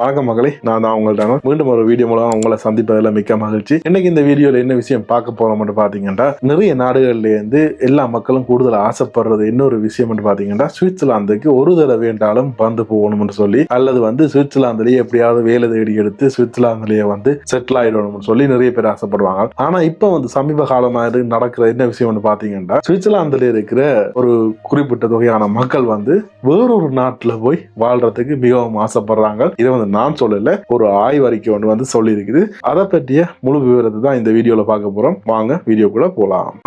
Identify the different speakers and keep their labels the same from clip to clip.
Speaker 1: வணக்கம் மகளே, நான் தான் உங்கள்ட்ட மீண்டும் ஒரு வீடியோ மூலம் உங்களை சந்திப்பதில் மிக்க மகிழ்ச்சி. இன்னைக்கு இந்த வீடியோல என்ன விஷயம் பார்க்க போறோம் பாத்தீங்கன்னா, நிறைய நாடுகள்ல இருந்து எல்லா மக்களும் கூடுதல் ஆசைப்படுறது இன்னொரு விஷயம் பாத்தீங்கன்னா, சுவிட்சர்லாந்துக்கு ஒரு தடவை வேண்டாலும் வந்து போகணும்னு சொல்லி, அல்லது சுவிட்சர்லாந்துலயே எப்படியாவது வேலை தேடி எடுத்து சுவிட்சர்லாந்துலயே செட்டில் ஆயிடணும்னு சொல்லி நிறைய பேர் ஆசைப்படுவாங்க. ஆனா இப்ப சமீப காலமா நடக்கிற என்ன விஷயம் பாத்தீங்கன்னா, சுவிட்சர்லாந்துல இருக்கிற ஒரு குறிப்பிட்ட தொகையான மக்கள் வேறொரு நாட்டுல போய் வாழ்றதுக்கு மிகவும் ஆசைப்படுறாங்க. இதை நான் சொல்லல, ஒரு ஆய்வறிக்கை ஒன்று சொல்லி இருக்குது. அதை பற்றிய முழு விவரத்தை தான் இந்த வீடியோல பார்க்க போறோம். வாங்க வீடியோக்குள்ள போலாம்.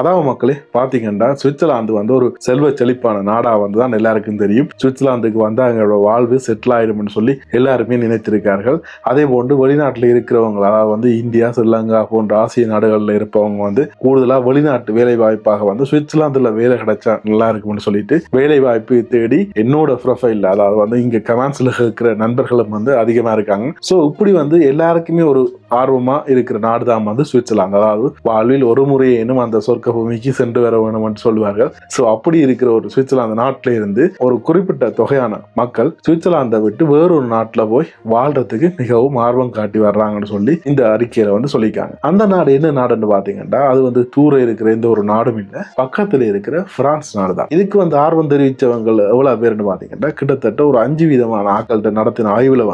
Speaker 1: அதாவது மக்களே பாத்தீங்கன்னா, சுவிட்சர்லாந்து ஒரு செல்வ செழிப்பான நாடா தான் எல்லாருக்கும் தெரியும். சுவிட்சர்லாந்துக்கு அவங்களோட வாழ்வு செட்டில் ஆயிடும் சொல்லி எல்லாருமே நினைத்திருக்கார்கள். அதே போன்று வெளிநாட்டில் இருக்கிறவங்க, அதாவது இந்தியா, ஸ்ரீலங்கா போன்ற ஆசிய நாடுகளில் இருப்பவங்க கூடுதலா வெளிநாட்டு வேலை வாய்ப்பாக சுவிட்சர்லாந்துல வேலை கிடைச்சா நல்லா இருக்கும்னு சொல்லிட்டு வேலை வாய்ப்பு தேடி என்னோட ப்ரொஃபைல், அதாவது இங்க கமெண்ட்ஸ்ல இருக்கிற நண்பர்களும் அதிகமா இருக்காங்க. சோ இப்படி எல்லாருக்குமே ஒரு ஆர்வமா இருக்கிற நாடு தான் சுவிட்சர்லாந்து. அதாவது வாழ்வில் ஒரு முறையேனும் அந்த சொர்க்க பூமிக்கு சென்று வர வேண்டும் என்று சொல்வார்கள். சோ அப்படி இருக்கிற ஒரு சுவிட்சர்லாந்து நாட்டில இருந்து ஒரு குறிப்பிட்ட தொகையான மக்கள் சுவிட்சர்லாந்தை விட்டு வேறொரு நாட்டுல போய் வாழ்றதுக்கு மிகவும் ஆர்வம் காட்டி வர்றாங்கன்னு சொல்லி இந்த அறிக்கையில சொல்லியிருக்காங்க. அந்த நாடு என்ன நாடுன்னு பாத்தீங்கன்னா, அது தூர இருக்கிற எந்த ஒரு நாடும் இல்ல, பக்கத்துல இருக்கிற பிரான்ஸ் நாடு தான். இதுக்கு ஆர்வம் தெரிவிச்சவங்க எவ்வளவு பேருன்னு பாத்தீங்கன்னா, கிட்டத்தட்ட ஒரு 5 விதமான ஆட்கள்கிட்ட நடத்தின ஆய்வுல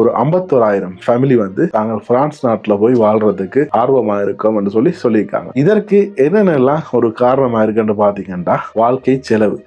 Speaker 1: ஒரு 51,000 ஃபேமிலி தாங்கள் பிரான்ஸ் நாட்டுல போய் வாழ்றதுக்கு ஆர்வமா இருக்கோம் என்று சொல்லியிருக்காங்க. இதற்கு என்னென்ன ஒரு காரணமா இருக்குன்னு பாத்தீங்கன்னா, வாழ்க்கை செலவு.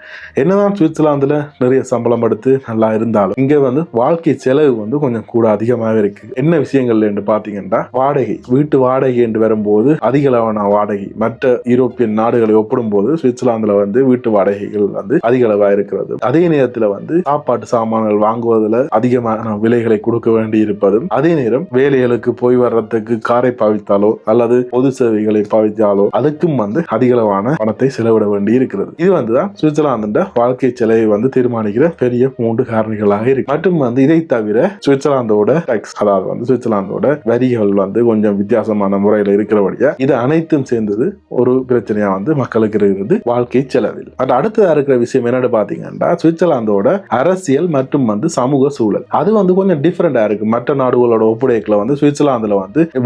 Speaker 1: என்னதான் சுவிட்சர்லாந்துல நிறைய சம்பளம் எடுத்து நல்லா இருந்தாலும் இங்க வாழ்க்கை செலவு கொஞ்சம் கூட அதிகமாவே இருக்கு. என்ன விஷயங்கள் என்று பாத்தீங்கன்னா, வாடகை, வீட்டு வாடகை என்று வரும்போது அதிக அளவான வாடகை மற்ற யூரோப்பியன் நாடுகளை ஒப்பிடும் போது சுவிட்சர்லாந்துல வீட்டு வாடகைகள் அதிக அளவா இருக்கிறது. அதே நேரத்துல சாப்பாட்டு சாமான்கள் வாங்குவதில் அதிகமான விலைகளை கொடுக்க வேண்டி இருப்பதும், அதே நேரம் வேலைகளுக்கு போய் வர்றதுக்கு காரை பாவித்தாலோ அல்லது பொது சேவைகளை பாவித்தாலோ அதுக்கும் அதிகளவான பணத்தை செலவிட வேண்டி இருக்கிறது. இது சுவிட்சர்லாந்து வாழ்க்கை செலவை தீர்மானிக்கிற பெரிய 3 காரணிகளாக இருக்கு. மற்றும் இதை தவிர சுவிட்சர்லாந்தோட டாக்ஸ், அதாவது சுவிட்சர்லாந்தோட வரிகள் கொஞ்சம் வித்தியாசமான முறையில் இருக்கிறபடியா இது அனைத்தும் சேர்ந்தது ஒரு பிரச்சனையா மக்களுக்கு இருக்கிறது வாழ்க்கை செலவில். அடுத்ததா இருக்கிற விஷயம் என்னன்னு பாத்தீங்கன்னா, சுவிட்சர்லாந்தோட அரசியல் மற்றும் சமூக சூழல் அது கொஞ்சம் டிஃபரெண்டா இருக்கு. மற்ற நாடுகளோட ஒப்படைக்கல சுவிட்சர்லாந்துல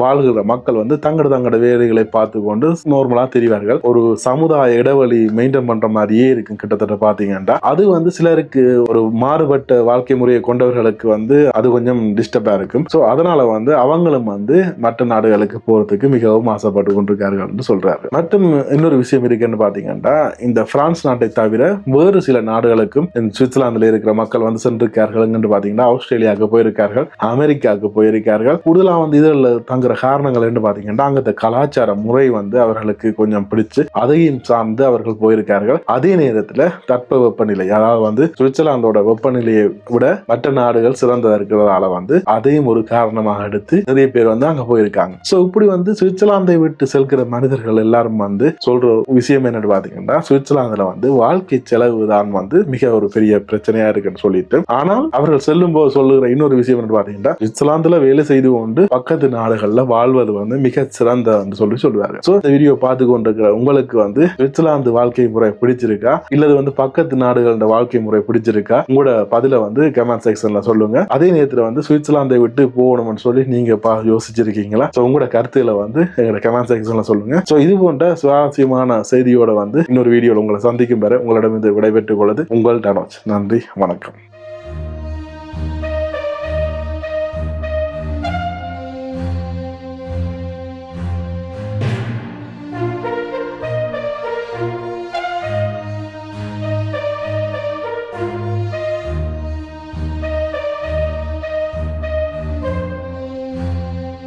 Speaker 1: வாழ்கிற மக்கள் தங்களோட வேலைகளை பார்த்து கொண்டு நார்மலா தெரிவார்கள். ஒரு சமுதாய இடைவெளி மெயின்டைன் பண்ற மாதிரியே இருக்கு. கிட்டத்தட்ட பாத்தீங்கன்னா அது சிலருக்கு ஒரு மாறுபட்ட வாழ்க்கை முறையை கொண்டவர்களுக்கு அது கொஞ்சம் டிஸ்டர்பா இருக்கும். சோ அதனால அவங்களும் மற்ற நாடுகளுக்கு போறதுக்கு மிகவும் ஆசைப்பட்டு கொண்டிருக்கார்கள் என்று சொல்றாரு. மற்றும் இன்னொரு விஷயம் இருக்குன்னு பாத்தீங்கன்னா, இந்த பிரான்ஸ் நாட்டை தவிர வேறு சில நாடுகளுக்கும் சுவிட்சர்லாந்துல இருக்கிற மக்கள் சென்றிருக்கார்கள் என்று பாத்தீங்கன்னா, ஆஸ்திரேலியாவுக்கு போயிருக்கார்கள், அமெரிக்காவுக்கு போயிருக்கார்கள். கூடுதலா இதுல தங்குற காரணங்கள் என்று பாத்தீங்கன்னா, அங்க கலாச்சார முறை அவர்களுக்கு கொஞ்சம் பிடிச்சு அதையும் சார்ந்து அவர்கள் போயிருக்கார்கள். அதே நேரத்துல தட்ப வெப்பநிலை, அதாவது சுவிட்சர்லாந்தோட வெப்பநிலையை விட மற்ற நாடுகள் சிறந்ததா இருக்கிறதால அதையும் ஒரு காரணமாக எடுத்து நிறைய பேர் அங்க போயிருக்காங்க. சோ இப்படி சுவிட்சர்லாந்தை விட்டு செல்கிற மனிதர்கள் எல்லாரும் சொல்ற விஷயம் என்னன்னு பாத்தீங்கன்னா, சுவிட்சர்லாந்துல வாழ்க்கை செலவு தான் மிக ஒரு பெரிய பிரச்சனையா இருக்குன்னு சொல்லிட்டு, ஆனால் அவர்கள் செல்லும் போது சொல்லுகிற இன்னொரு விஷயம் என்னன்னு பாத்தீங்கன்னா, சுவிட்சர்லாந்துல வேலை செய்து கொண்டு பக்கத்து நாடுகள்ல வாழ்வது மிக சிறந்த சொல்லுவாங்க. சோ இந்த வீடியோ பார்த்து கொண்டிருக்கிற உங்களுக்கு சுவிட்சர்லாந்து வாழ்க்கை முறை பிடிச்சிருக்கா, இல்லது பக்கத்து நாடுகளோட வாழ்க்கை முறை பிடிச்சிருக்கா, உங்களோட பதில கமெண்ட் செக்ஷன்ல சொல்லுங்க. அதே நேரத்துல சுவிட்சர்லாந்தை விட்டு போகணும்னு சொல்லி நீங்க யோசிச்சிருக்கீங்களா? உங்களோட கருத்துக்களை எங்களோட கமெண்ட் செக்ஷன்ல சொல்லுங்க. இது போன்ற சுவாரஸ்யமான செய்தியோட இன்னொரு வீடியோல உங்களை சந்திக்கும் வரை உங்களிடம் விடைபெற்றுக் கொள்வது உங்கள் டனோஜ். நன்றி, வணக்கம்.